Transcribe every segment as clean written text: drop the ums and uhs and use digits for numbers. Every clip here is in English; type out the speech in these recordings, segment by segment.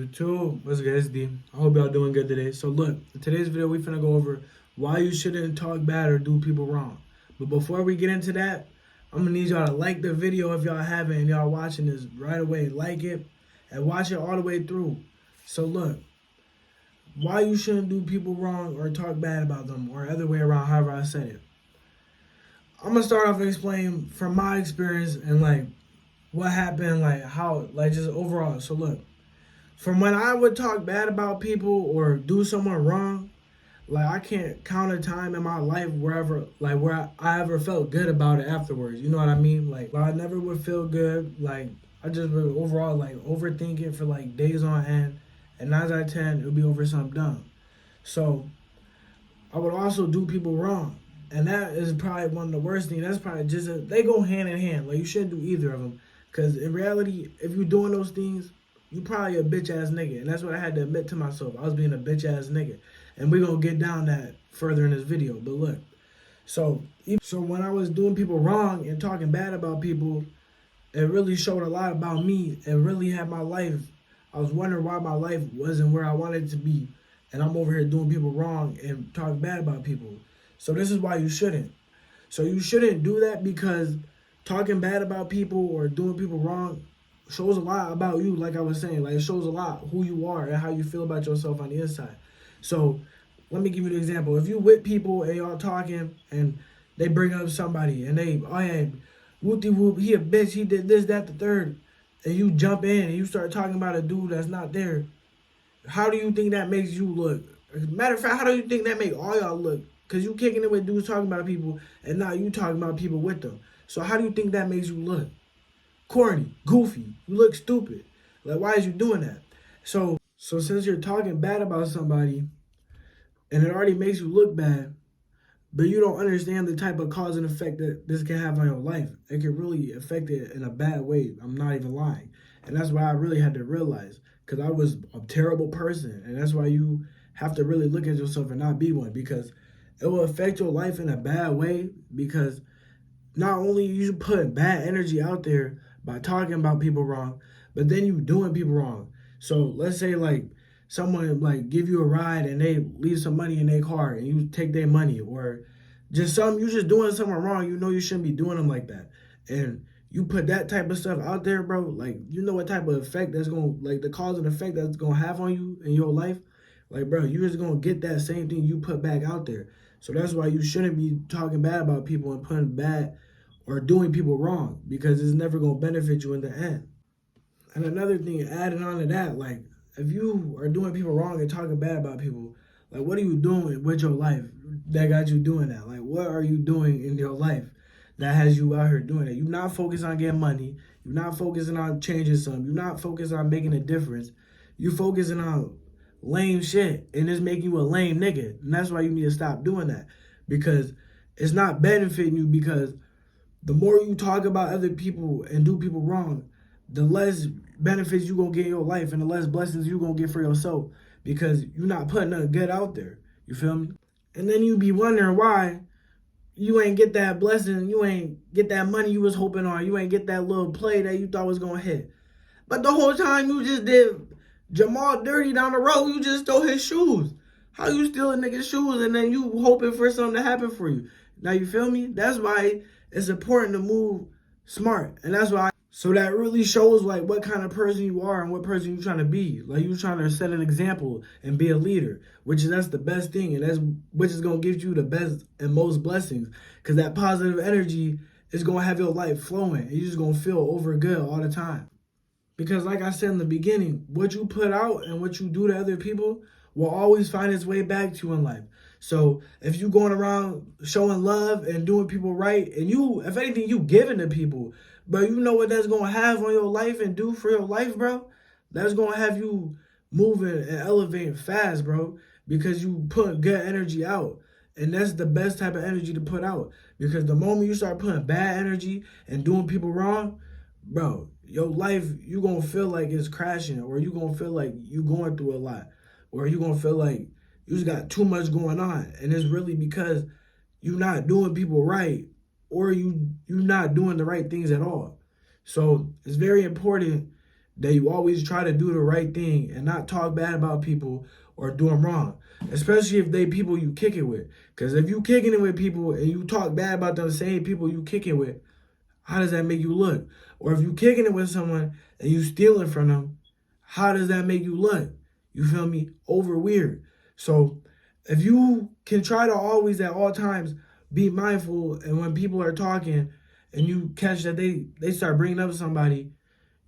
YouTube, what's good? It's D. I hope y'all doing good today. So look, in today's video we finna go over why you shouldn't talk bad or do people wrong. But before we get into that, I'm gonna need y'all to like the video if y'all haven't and y'all watching this right away. Like it and watch it all the way through. So look, why you shouldn't do people wrong or talk bad about them or other way around, however I said it. I'm gonna start off and explain from my experience and like what happened, like how, like just overall. So look. From when I would talk bad about people or do someone wrong, like I can't count a time in my life where I ever felt good about it afterwards. You know what I mean? Like I never would feel good. Like I just would overall like overthink it for like days on end, and 9 out of 10 it would be over something dumb. So I would also do people wrong, and that is probably one of the worst things. That's probably they go hand in hand. Like you shouldn't do either of them, because in reality, if you're doing those things, you probably a bitch ass nigga, and that's what I had to admit to myself. I was being a bitch ass nigga, and we're gonna get down that further in this video. But look, so when I was doing people wrong and talking bad about people, it really showed a lot about me and really had my life. I was wondering why my life wasn't where I wanted it to be, and I'm over here doing people wrong and talking bad about people. So this is why you shouldn't. So you shouldn't do that, because talking bad about people or doing people wrong shows a lot about you. Like I was saying, like it shows a lot who you are and how you feel about yourself on the inside. So let me give you an example. If you with people and y'all talking and they bring up somebody and they, oh yeah, whoopty whoop, he a bitch, he did this, that, the third, and you jump in and you start talking about a dude that's not there, how do you think that makes you look? Matter of fact, how do you think that make all y'all look? Because you kicking it with dudes talking about people, and now you talking about people with them. So how do you think that makes you look? Corny, goofy, you look stupid. Like, why is you doing that? So since you're talking bad about somebody, and it already makes you look bad, but you don't understand the type of cause and effect that this can have on your life. It can really affect it in a bad way. I'm not even lying. And that's why I really had to realize, because I was a terrible person. And that's why you have to really look at yourself and not be one, because it will affect your life in a bad way, because not only you putting bad energy out there by talking about people wrong, but then you doing people wrong. So let's say like someone like give you a ride and they leave some money in their car and you take their money, or just you just doing something wrong. You know you shouldn't be doing them like that, and you put that type of stuff out there, bro. Like you know what type of effect that's gonna, like the cause and effect that's gonna have on you in your life. Like bro, you're just gonna get that same thing you put back out there. So that's why you shouldn't be talking bad about people and putting bad or doing people wrong, because it's never going to benefit you in the end. And another thing, adding on to that, like if you are doing people wrong and talking bad about people, like what are you doing with your life that got you doing that? Like what are you doing in your life that has you out here doing it? You're not focused on getting money. You're not focusing on changing something. You're not focused on making a difference. You're focusing on lame shit, and it's making you a lame nigga. And that's why you need to stop doing that, because it's not benefiting you, because the more you talk about other people and do people wrong, the less benefits you gonna get in your life and the less blessings you gonna get for yourself, because you're not putting nothing good out there. You feel me? And then you be wondering why you ain't get that blessing, you ain't get that money you was hoping on, you ain't get that little play that you thought was gonna hit. But the whole time you just did Jamal dirty down the road, you just stole his shoes. How you steal a nigga's shoes and then you hoping for something to happen for you? Now you feel me? That's why it's important to move smart. And that's why, so that really shows like what kind of person you are and what person you're trying to be. Like you trying to set an example and be a leader, that's the best thing. And that's which is going to give you the best and most blessings, because that positive energy is going to have your life flowing. And you're just going to feel over good all the time. Because like I said in the beginning, what you put out and what you do to other people will always find its way back to you in life. So if you going around showing love and doing people right, and you, if anything, you giving to people, but you know what that's going to have on your life and do for your life, bro? That's going to have you moving and elevating fast, bro, because you put good energy out. And that's the best type of energy to put out. Because the moment you start putting bad energy and doing people wrong, bro, your life, you gonna feel like it's crashing, or you gonna feel like you going through a lot, or you gonna feel like you just got too much going on. And it's really because you're not doing people right, or you're not doing the right things at all. So it's very important that you always try to do the right thing and not talk bad about people or do them wrong, especially if they people you kick it with. Because if you kicking it with people and you talk bad about the same people you kick it with, how does that make you look? Or if you kicking it with someone and you stealing from them, how does that make you look? You feel me? Over weird. So if you can try to always at all times be mindful, and when people are talking and you catch that they start bringing up somebody,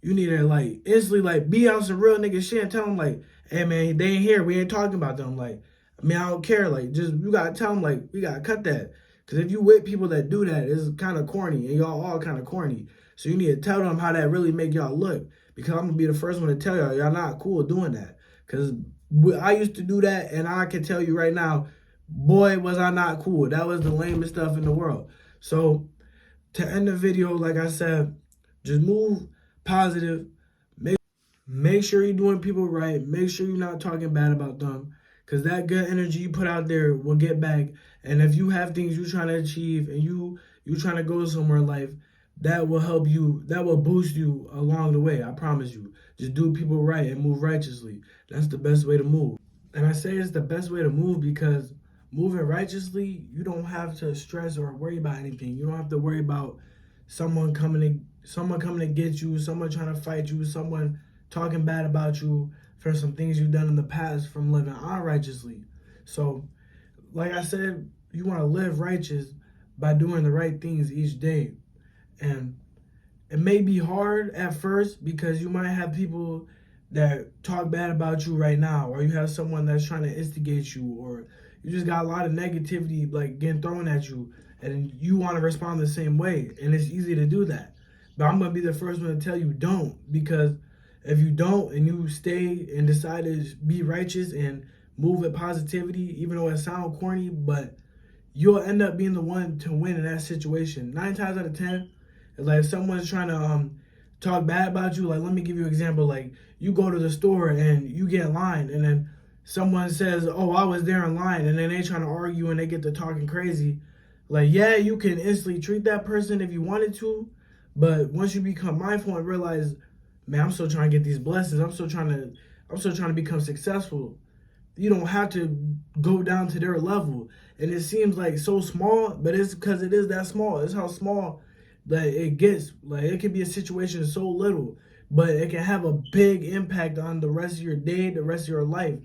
you need to like instantly like be on some real nigga shit and tell them like, hey man, they ain't here. We ain't talking about them. Like, I mean, I don't care. Like, just you gotta tell them like we gotta cut that. Cause if you with people that do that, it's kind of corny, and y'all all kind of corny. So you need to tell them how that really make y'all look. Because I'm gonna be the first one to tell y'all not cool doing that. Cause I used to do that, and I can tell you right now, boy, was I not cool. That was the lamest stuff in the world. So to end the video, like I said, just move positive. Make sure you're doing people right. Make sure you're not talking bad about them. Cause that good energy you put out there will get back. And if you have things you're trying to achieve and you trying to go somewhere in life, that will help you, that will boost you along the way. I promise you. Just do people right and move righteously. That's the best way to move. And I say it's the best way to move because moving righteously, you don't have to stress or worry about anything. You don't have to worry about someone coming to get you, someone trying to fight you, someone talking bad about you for some things you've done in the past from living unrighteously. So, like I said, you want to live righteous by doing the right things each day. And it may be hard at first because you might have people that talk bad about you right now, or you have someone that's trying to instigate you, or you just got a lot of negativity like getting thrown at you, and you want to respond the same way, and it's easy to do that. But I'm gonna be the first one to tell you don't, because if you don't and you stay and decide to be righteous and move with positivity, even though it sounds corny, but you'll end up being the one to win in that situation. 9 times out of 10, it's like if someone's trying to talk bad about you. Like, let me give you an example. Like, you go to the store and you get in line, and then someone says, "Oh, I was there in line," and then they trying to argue and they get to talking crazy. Like, yeah, you can instantly treat that person if you wanted to, but once you become mindful and realize, man, I'm still trying to get these blessings. I'm still trying to become successful. You don't have to go down to their level. And it seems like so small, but it's because it is that small. It's how small that it gets. Like, it can be a situation so little, but it can have a big impact on the rest of your day, the rest of your life.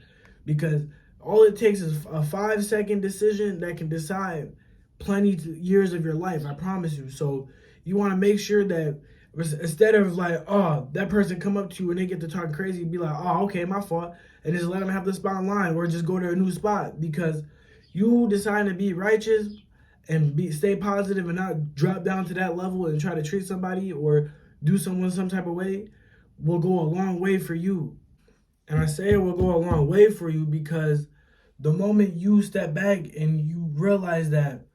Because all it takes is a 5-second decision that can decide plenty years of your life. I promise you. So you want to make sure that instead of like, oh, that person come up to you and they get to talk crazy, be like, oh, okay, my fault, and just let them have the spot in line, or just go to a new spot. Because you decide to be righteous and stay positive and not drop down to that level and try to treat somebody or do someone some type of way will go a long way for you. And I say it will go a long way for you because the moment you step back and you realize that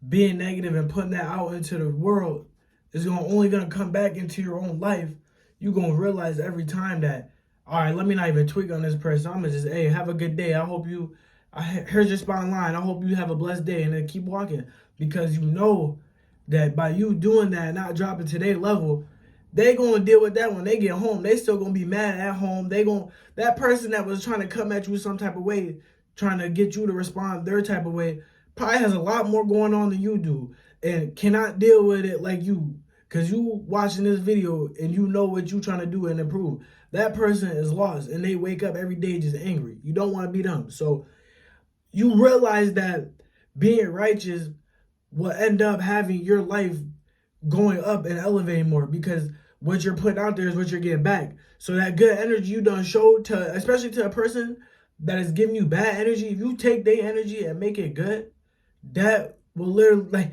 being negative and putting that out into the world is only gonna come back into your own life, you're gonna realize every time that, all right, let me not even tweak on this person. I'm gonna just, hey, have a good day. I hope you, here's your spot in line. I hope you have a blessed day, and then keep walking, because you know that by you doing that, not dropping to their level, they gonna deal with that when they get home. They still gonna be mad at home. That person that was trying to come at you some type of way, trying to get you to respond their type of way, probably has a lot more going on than you do and cannot deal with it like you. Cause you watching this video and you know what you trying to do and improve. That person is lost and they wake up every day just angry. You don't want to be them. So you realize that being righteous will end up having your life going up and elevating more, because what you're putting out there is what you're getting back. So that good energy you done showed to, especially to a person that is giving you bad energy, if you take their energy and make it good, that will literally, like,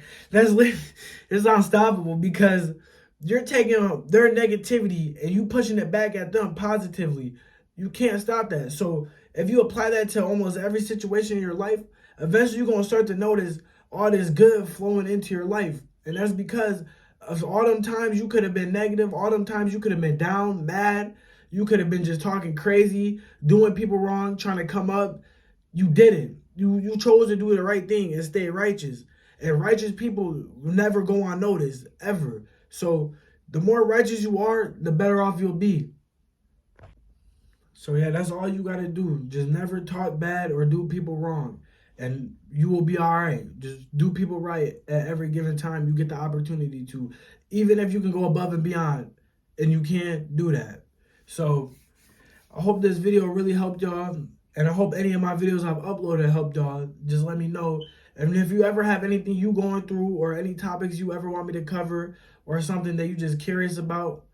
it's unstoppable, because you're taking their negativity and you pushing it back at them positively. You can't stop that. So if you apply that to almost every situation in your life, eventually you're going to start to notice all this good flowing into your life. And that's because of all them times you could have been negative, all them times you could have been down, mad, you could have been just talking crazy, doing people wrong, trying to come up. You didn't. You chose to do the right thing and stay righteous. And righteous people will never go unnoticed, ever. So the more righteous you are, the better off you'll be. So yeah, that's all you gotta do. Just never talk bad or do people wrong. And you will be all right. Just do people right at every given time you get the opportunity to. Even if you can go above and beyond and you can't do that. So I hope this video really helped y'all. And I hope any of my videos I've uploaded helped y'all. Just let me know. And if you ever have anything you going through or any topics you ever want me to cover or something that you just curious about,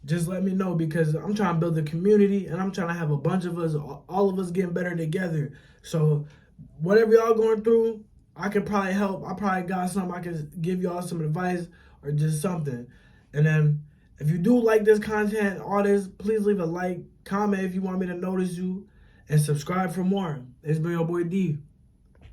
just let me know, because I'm trying to build a community and I'm trying to have a bunch of us, all of us getting better together. So whatever y'all going through, I could probably help. I probably got something I can give y'all some advice or just something. And then if you do like this content, all this, please leave a like, comment if you want me to notice you, and subscribe for more. It's been your boy D.